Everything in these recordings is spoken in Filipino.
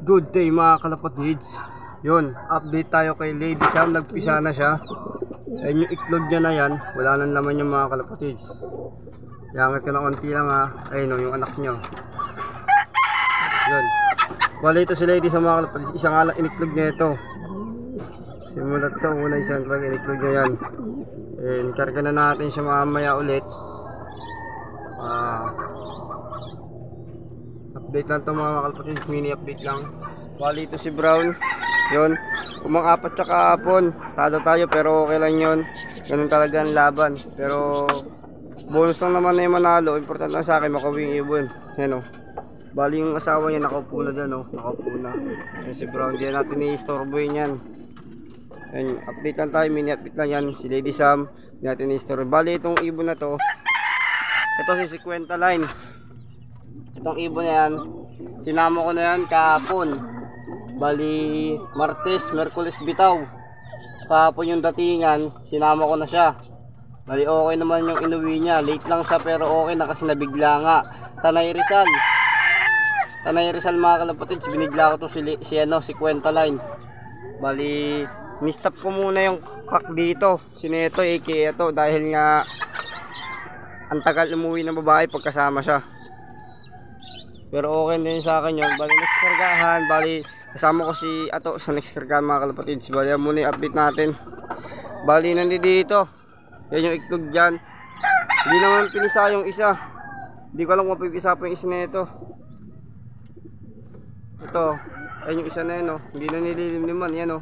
Good day mga kalapatids. Yun, update tayo kay Lady Sam. Nagpisa na siya. Ayun yung itlog niya na yan. Wala nang laman yung mga kalapatids. Yangat ka na konti lang ha. Ayun o, yung anak niya. Yun. Bali ito si Lady Sam mga kalapatids. Isa nga lang iniklog niya ito. Simulat sa una isang lang iniklog niya yan. Karga na natin siya mamaya ulit. Update lang ito mga kalapatids, mini update lang. Bali ito si Brown. Yun, umang-apat siya kahapon. Talo tayo pero okay lang yun. Ganun talaga ang laban. Pero bonus lang naman na yung manalo. Important lang sa akin makawing ibon. Yan o. Bali yung asawa niya nakaupo na dyan o. Nakaupo na. Yan si Brown, diyan natin i-istorboyin yan. Yan, update lang tayo, mini update lang yan. Si Lady Sam, di natin i-istorboyin. Bali itong ibon na to, ito si 50 line. Itong ibon na yan, sinama ko na yan kahapon. Bali Martes, Merkulis bitaw. Kahapon yung datingan, sinama ko na siya. Bali okay naman yung inuwi niya. Late lang siya pero okay na kasi nabigla nga. Tanay Rizal mga kalapatids, binigla ko to si 50 line. Bali ni-stop ko muna yung kak dito. Sineto aka ito dahil nga ang tagal umuwi ng babae pagkasama siya. Pero okay din sa akin yun. Bali next kargahan. Bali kasama ko si Ato sa next kargahan mga kalapatids. Bali muna yung update natin. Bali nandito. Yan yung itlog dyan. Hindi naman pinisa yung isa. Hindi ko alam kung mapipisa pa yung isa na ito. Ito. Yan yung isa na yun. Hindi na nililimliman. Yan o.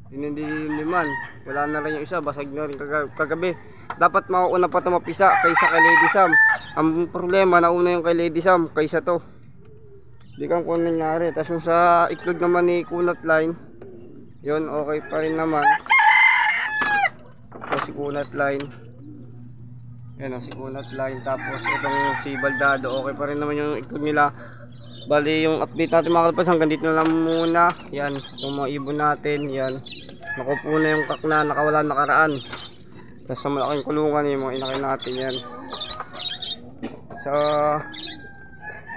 Hindi na nililimliman. Wala na rin yung isa. Basag na rin kagabi. Dapat mauuna pa ito mapisa kaysa kay Lady Sam. Ang problema nauna yung kay Lady Sam kaysa to. Hindi kang kung nangyari. Tapos yung sa itlog naman ni Kunat Line, yun okay pa rin naman. Ito si Kunat Line. Yan si Kunat Line. Tapos itong si Baldado, okay pa rin naman yung itlog nila. Bali yung update natin mga kalapatids hanggang dito na lang muna. Yan, itong mga ibon natin. Yan, nakupo na yung kak na nakawala nakaraan. Tapos sa malaking kulungan yung mga inakay natin yan. So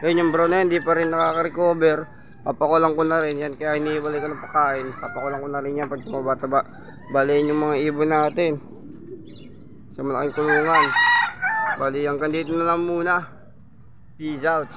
yun yung brown na yun, hindi pa rin nakaka-recover. Papakulang ko na rin yan, kaya iniwalay ko ng pagkain. Papakulang ko na rin yan pag tumaba-taba. Bali yung mga ibon natin sa malaking kulungan. Bali hanggang dito na lang muna. Peace out.